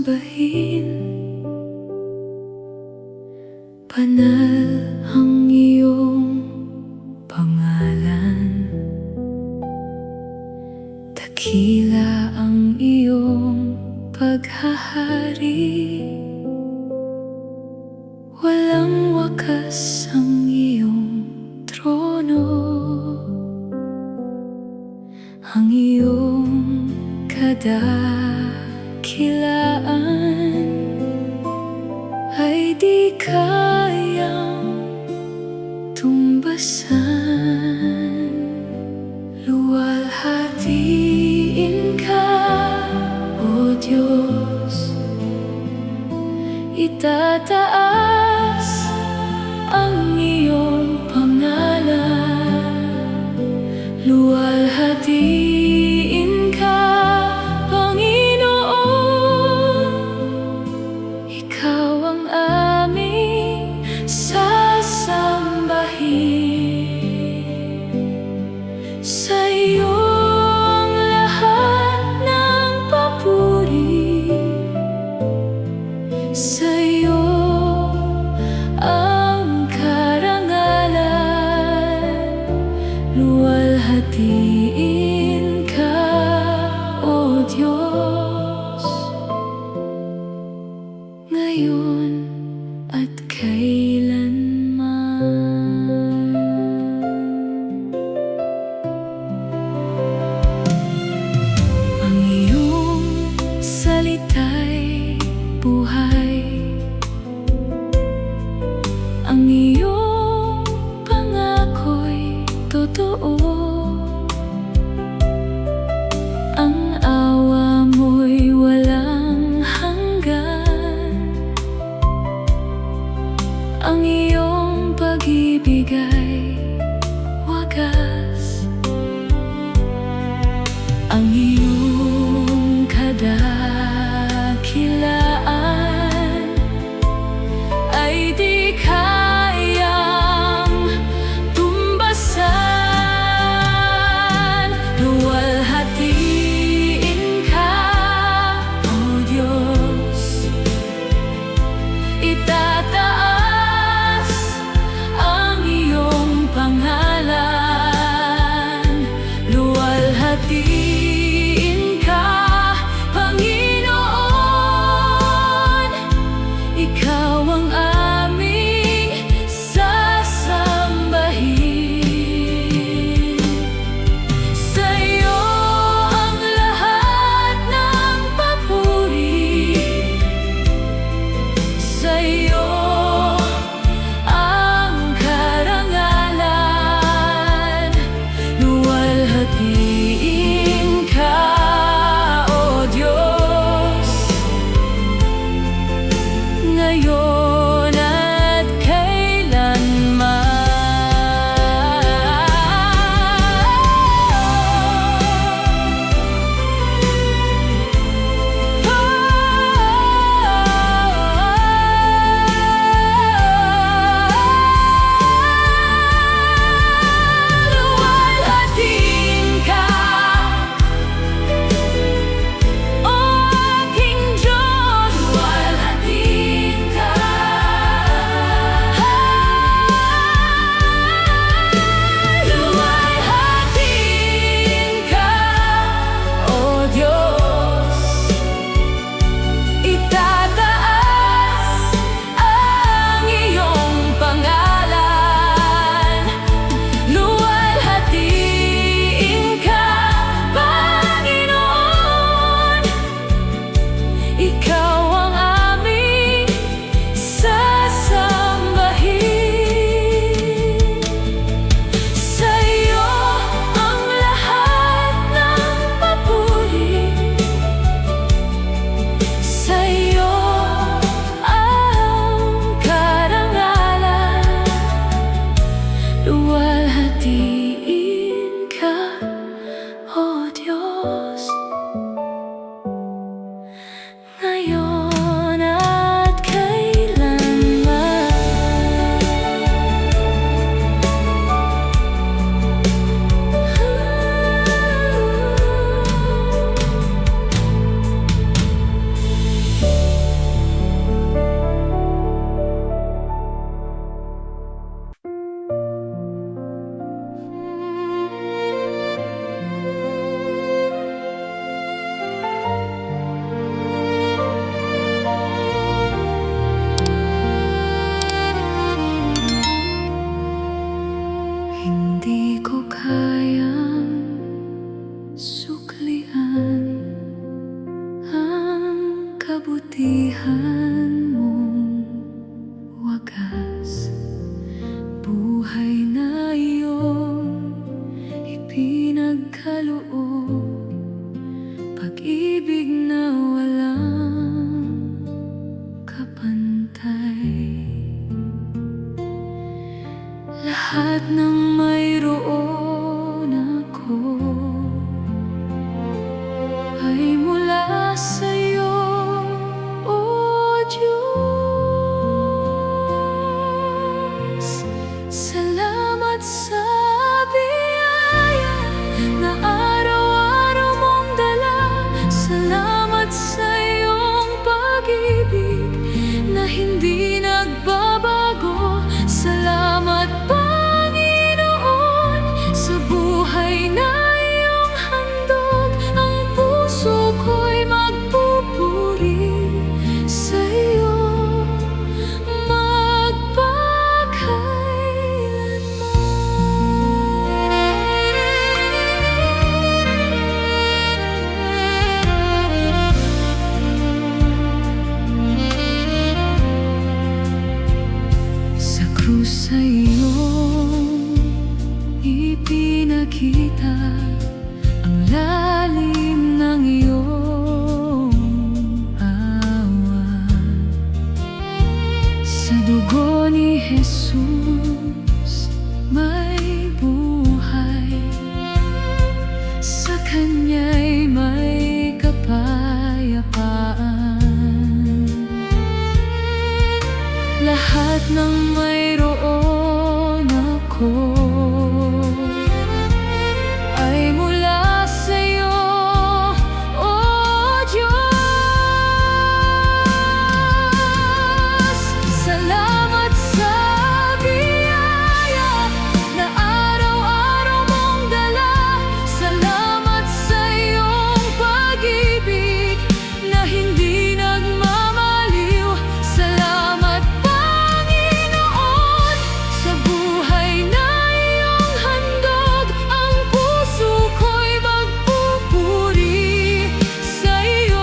sambahin. Banal ang iyong pangalan, dakila ang iyong paghahari. Walang wakas ang iyong trono, ang iyong kadakilaan ay di kayang tumbasan. Luwalhatiin ka, O Diyos, itataas ang iyong pangalan. Luwalhatiin ka, Panginoon, ikaw ang aming sasambahin. Sa iyo ang lahat ng papuri, sa iyo ang karangalan. Luwalhatiin ka, O Diyos, ngayon at kailanman. Ang iyong salita'y buhay, ang iyong pangako'y totoo. Ang awa mo'y kabutihan mong wagas, buhay na iyong ipinagkaloob, pag-ibig na walang kapantay. Lahat ng mayroon ako ay mula sa'yo, O Diyos. Salamat sa biyaya na araw-araw mong dala. Salamat sa iyong pag-ibig na hindi nagbabago. Salamat, Panginoon, sa buhay na iyong handog. Ang puso ko'y magpupuri sa iyo magpakailanman. Sa krus sa iyong ipinakita ang lalim ng iyong awa. Sa dugo ni Jesus may buhay, sa Kanya'y may kapayapaan. Lahat ng mayroon ako ay mula sa'yo, O Diyos. Salamat sa biyaya na araw-araw mong dala. Salamat sa iyong pag-ibig na hindi nagmamaliw. Salamat, Panginoon, sa buhay na iyong handog. Ang puso ko'y magpupuri sa iyo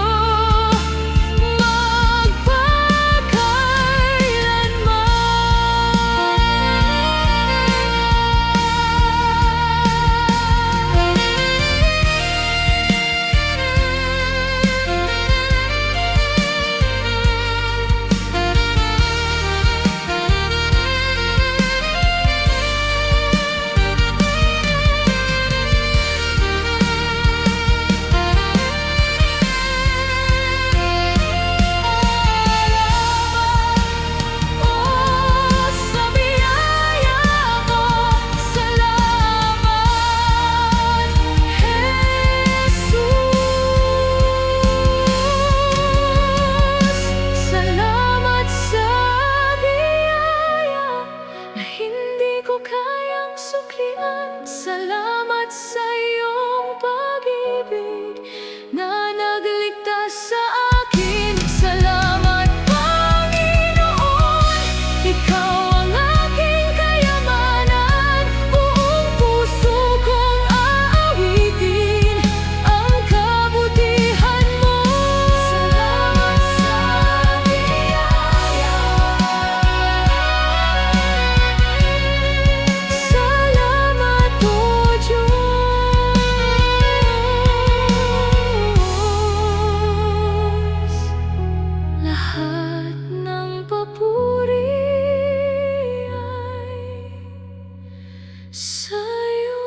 sa biyaya mo. Salamat, Jesus. Salamat sa biyaya na hindi ko kayang suklian. Salamat sa iyong pag-ibig na nagligtas sa akin. Salamat, Panginoon, ikaw ang aking kayamanan. Buong puso kong aawitin ang kabutihan mo. Salamat sa biyaya. Salamat, O Diyos. Lahat ng papuri ay sa'yo.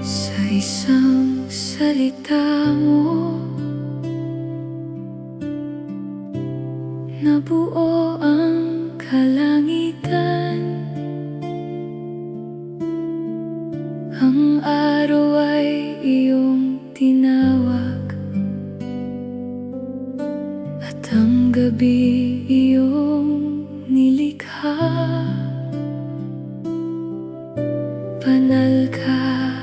Sa isang salita mo nabuo ang kalangitan. Banal ka,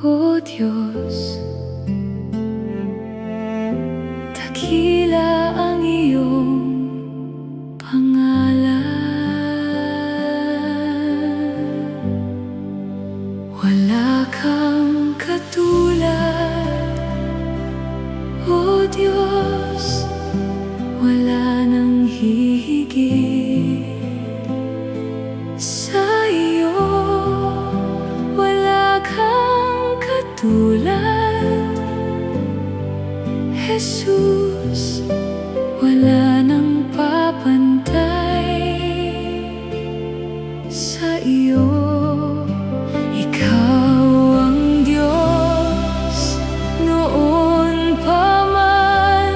O Diyos. Dakila ang iyong pangalan. Wala kang katulad, O Diyos. Wala nang hihigit sa iyo. Wala kang katulad, Jesus. Wala nang papantay sa iyo. Ikaw ang Diyos noon pa man,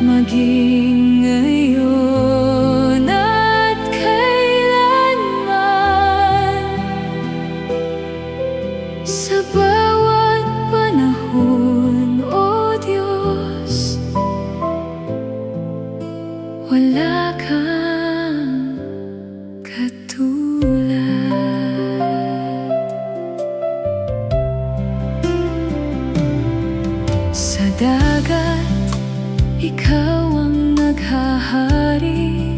maging ngayon at kailanman. Sa bawat panahon, O Diyos, wala kang katulad. Sa dagat, ikaw ang naghahari.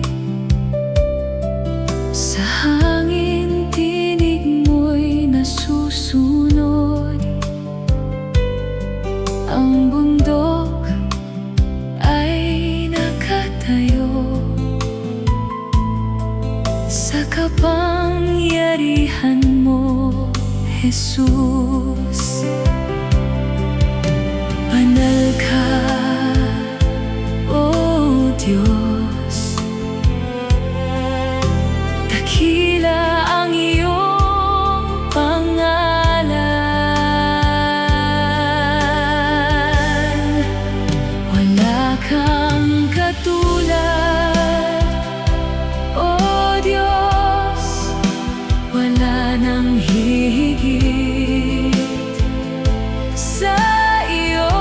Sa hangin, tinig mo'y nasusunod. Ang bundok ay nakatayo sa kapangyarihan mo, Jesus. Banal ka, O Diyos. Dakila ang iyong pangalan. Wala kang katulad, O Diyos. Wala nang hihigit sa iyo.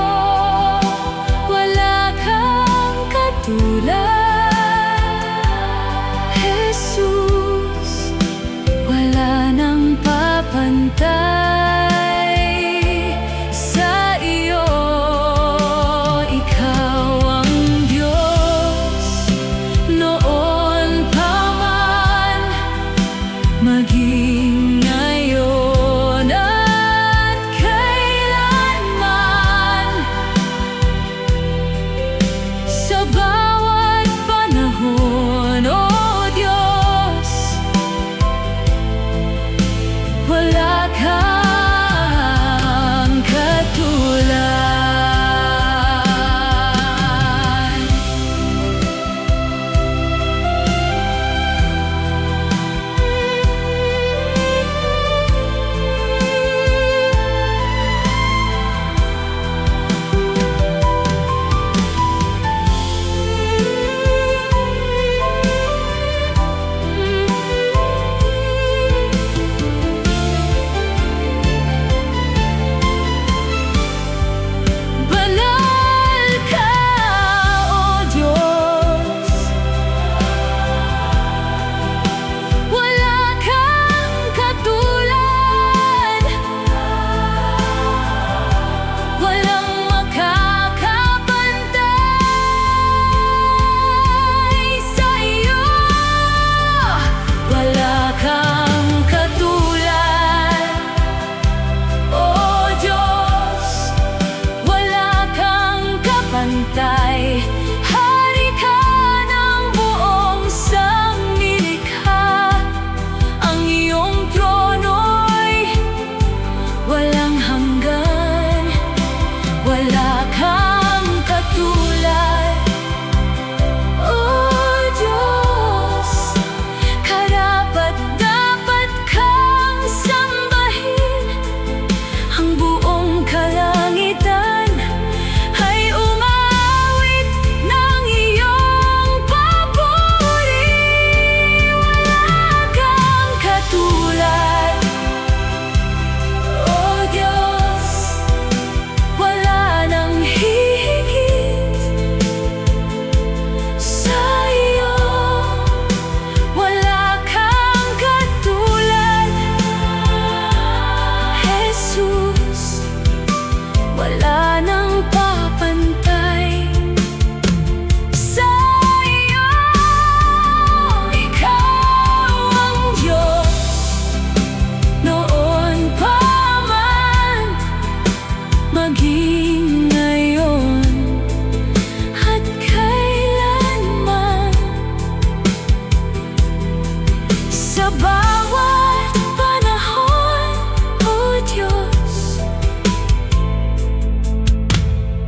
sa bawat panahon, O Diyos.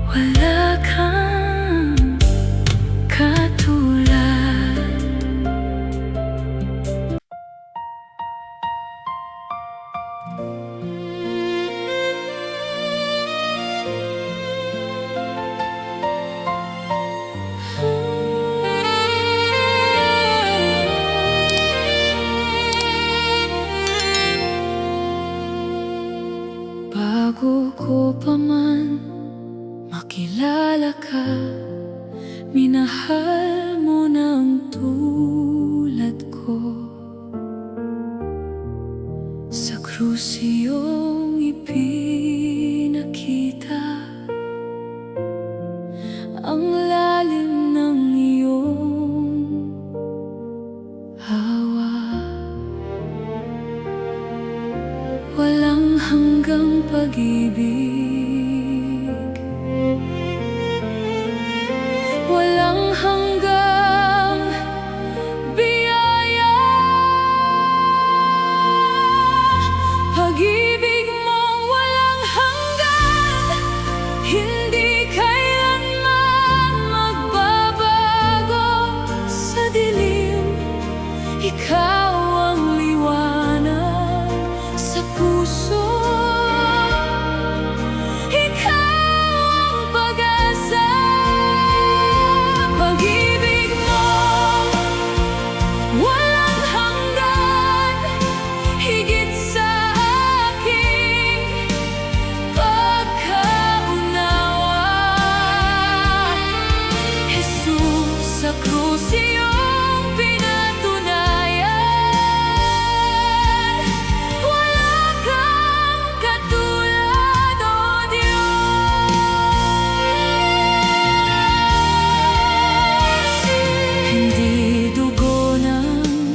Wala kang katulad. Bago ko pa man makilala ka, minahal mo ng tulad ko. Sa krus iyong ipinakita ang lalim ng iyong hawa. Walang hanggang pag-ibig, walang hanggang biyaya. Pag-ibig mo walang hanggan, hindi kailanman magbabago. Sa dilim, ikaw ang liwanag. Sa puso, sa krus iyong pinatunayan. Wala kang katulad, O Diyos. Hindi dugo ng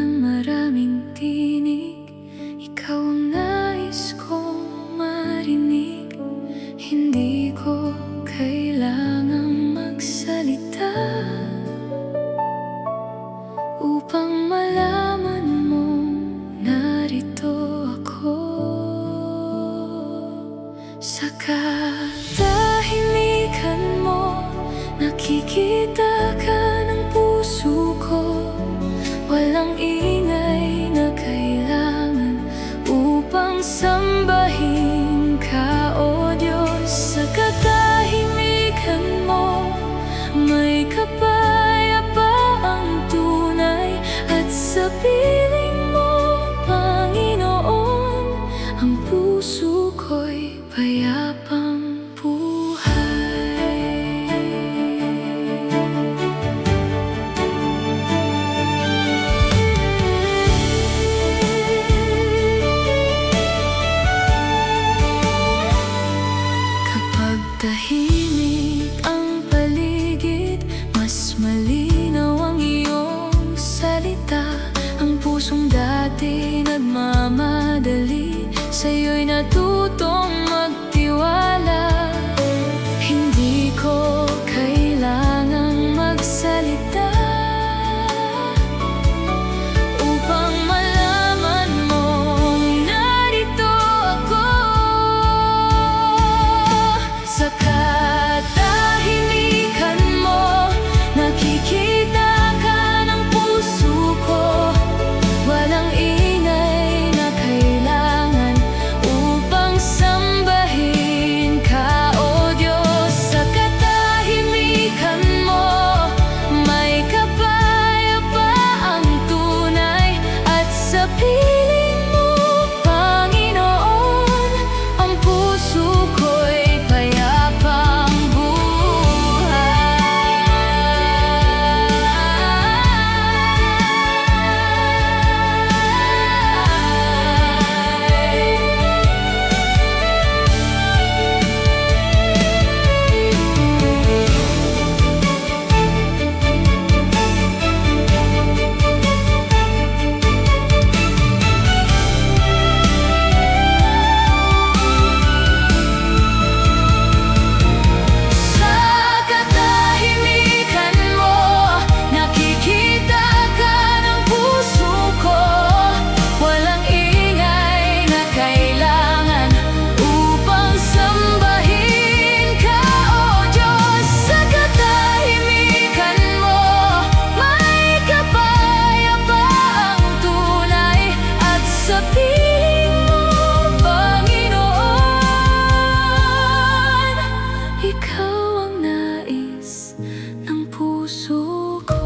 ng maraming tinig. Ikaw ang nais kong marinig. Hindi ko kailangang magsalita upang malaman mong narito ako. Sa katahimikan mo, nakikita ka ng puso ko. Walang ingay na kailangan upang sambahin ka, O Diyos. Sa katahimikan mo, may kapayapaang tunay. At sa piling mo, Panginoon, ang puso ko'y payapang buhay. Kapag tahimik ang paligid, mas malinaw ang iyong salita. Ang pusong dati nagmamadali, sa'yo'y natutong magtiwala. Hindi ko kailangang magsalita upang malaman mong narito ako. Sa katahimikan mo, nakikita ka ng puso ko. Walang ingay na kailangan upang sambahin ka, O Diyos. Sa katahimikan mo, may kapayapaang tunay. At sa piling mo, Panginoon, ang puso ko'y payapang Sa katahimikan mo, nakikita ka ng puso ko. Walang ingay na kailangan upang sambahin ka, O Diyos. Sa katahimikan mo, may kapayapaang tunay. At sa piling mo, Panginoon, ikaw ang nais ng puso ko.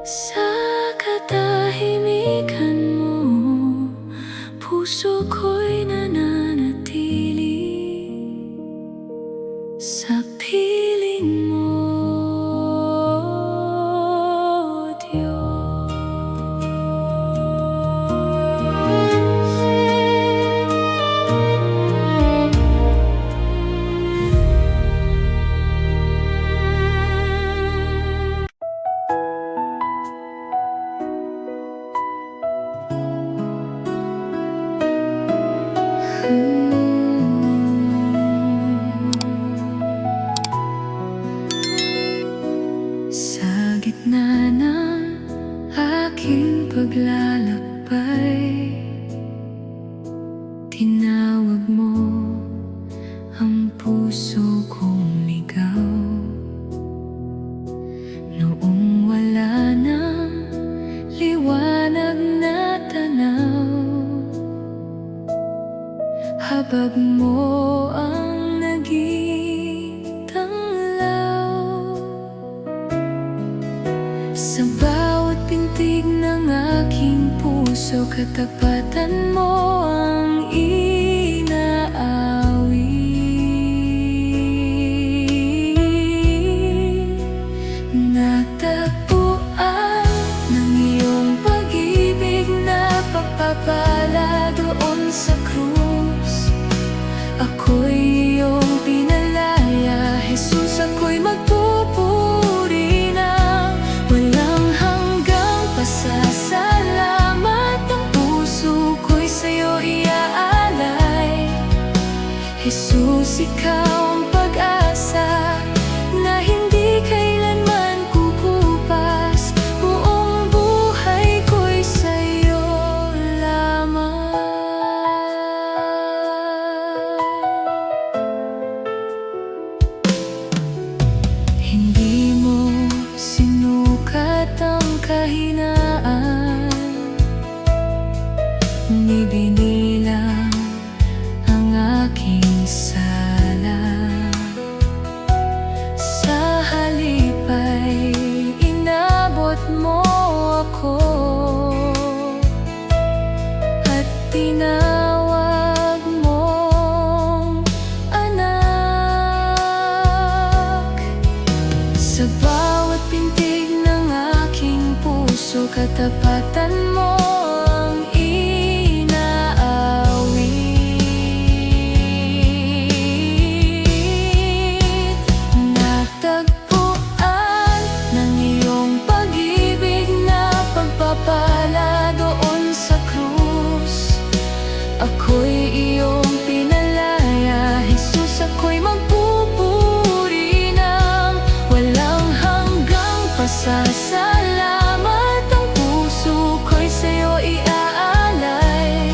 Sa katahimikan mo, puso ko'y nananatili sa piling mo, Diyos. Sa gitna ng aking paglalakbay, tinawag mo ang puso kong ligaw. Noong wala nang liwanag na tanaw, habag mo ang naging tanglaw. Sa bawat pintig ng aking puso, katapatan mo ang inaawit. Natagpuan ng iyong pag-ibig na pagpapala doon sa krus. Ako'y iyong pinalaya, Jesus, ako'y magpupuri ng walang hanggang kahinaan, ni binilang ang aking sala. Sa halip ay inabot mo ako at tinawag mong anak. Sa bawat pintig ng aking puso, katapatan mo ang inaawit. Natagpuan ng iyong pag-ibig na pagpapala doon sa krus. Ako'y iyong pinalaya, Jesus, ako'y magpupuri ng walang hanggang pasasalamat. Ang puso ko'y sa'yo iaalay,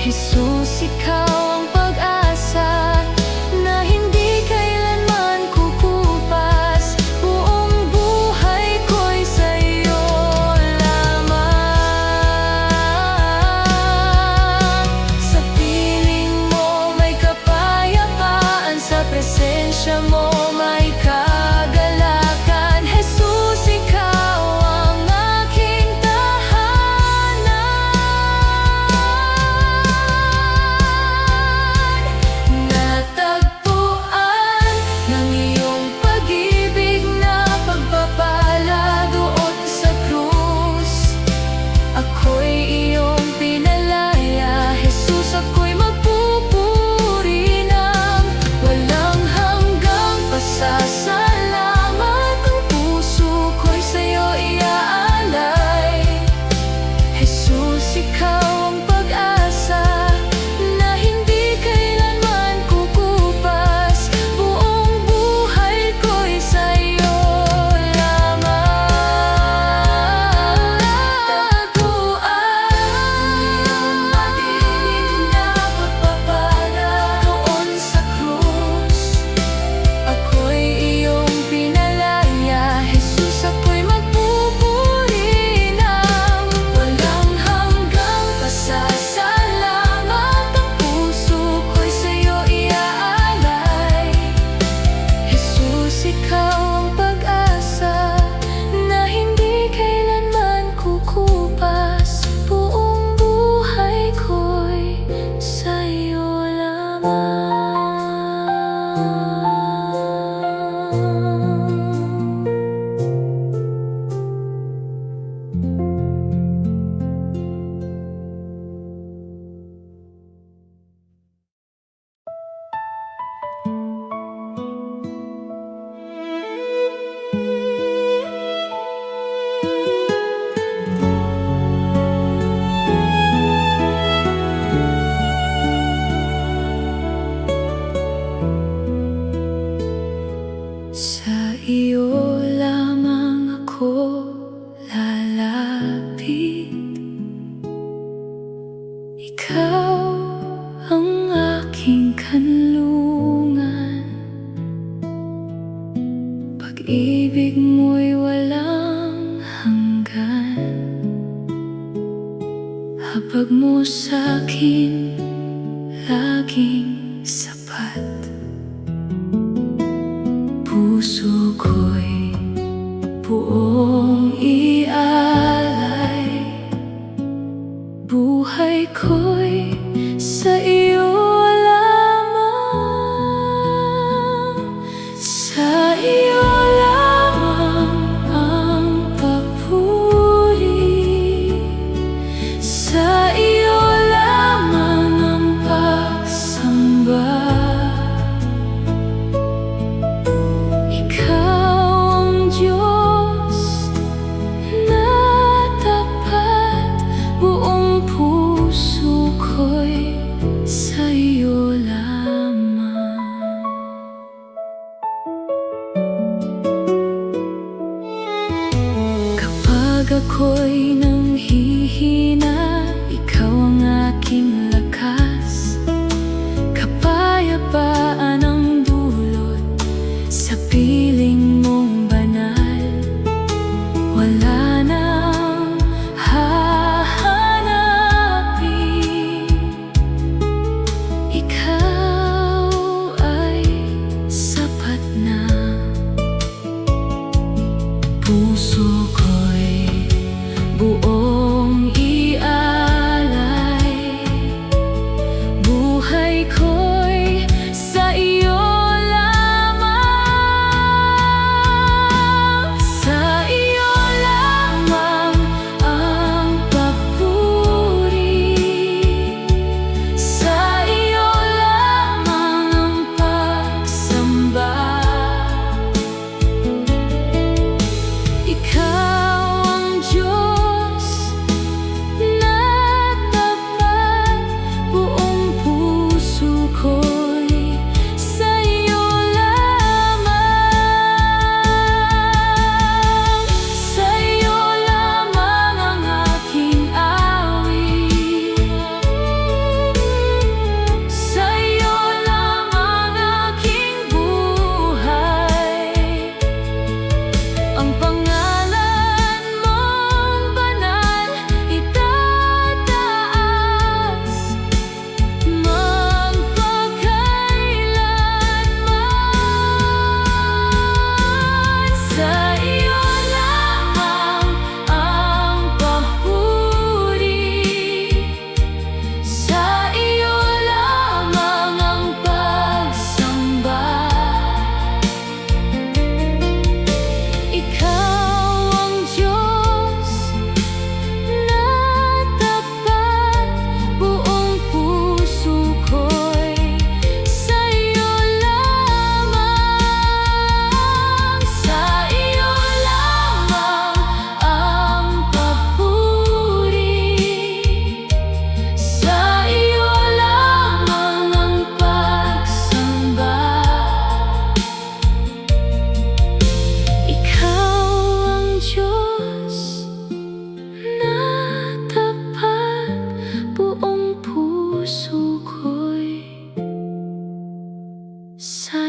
Jesus, ikaw ang pag-asa na hindi kailanman kukupas. Buong buhay ko'y sa'yo lamang. Sa piling mo may kapayapaan, sa presensya mo may kagalakan. Jesus, ikaw ang aking tahanan. Natagpuan ng iyong pag-ibig na pagpapala doon sa krus. Ako'y iyong pinalaya, Jesus, ako'y magpupuri ng walang hanggang pasasalamat. Ang puso ko'y sa'yo iaalay, Jesus, ikaw ang pag-asa na hindi kailanman kukupas. Buong buhay ko'y sa'yo lamang. Natagpuan ng madilim na pagpapala doon sa krus. Ako'y iyong pinalaya, Jesus, ako'y magpupuri ng walang hanggang pasasalamat. Ang puso ko'y sa'yo iaalay, Jesus, ikaw ang pag-asa na hindi kailanman kukupas. Buong buhay ko'y sa'yo lamang. Sa iyo lamang ako lalapit, ikaw ang aking kanlungan. Pag-ibig mo'y walang hanggan, habag mo sa'kin laging sapat. Puso ko'y buong ialay, buhay ko'y sa iyo lamang. Sa iyo lamang ang papuri, sa iyo lamang ang pagsamba. Ikaw ang Diyos na tapat, buong puso ko'y sa iyo lamang. Kapag ako'y nanghihina, ikaw ang aking lakas. Kapayapaan ang dulot sa piling mong banal. Wala buong ialay. Buhay ko'y sa iyo lamang, sa iyo lamang ang papuri, sa iyo lamang ang pagsamba. Ikaw ang Diyos na tapat, buong puso ko'y sa iyo lamang, sa iyo lamang ang aking awit, sa iyo lamang aking buhay. Ang pangalan mong banal itataas magpakailanman. Sa iyo lamang ang papuri, sa iyo lamang ang pagsamba. Ikaw ang Diyos na tapat, buong puso ko'y sa iyo lamang, sa iyo lamang ang papuri, sa iyo lamang ang pagsamba. Ikaw ang Diyos na tapat, buong puso ko'y sa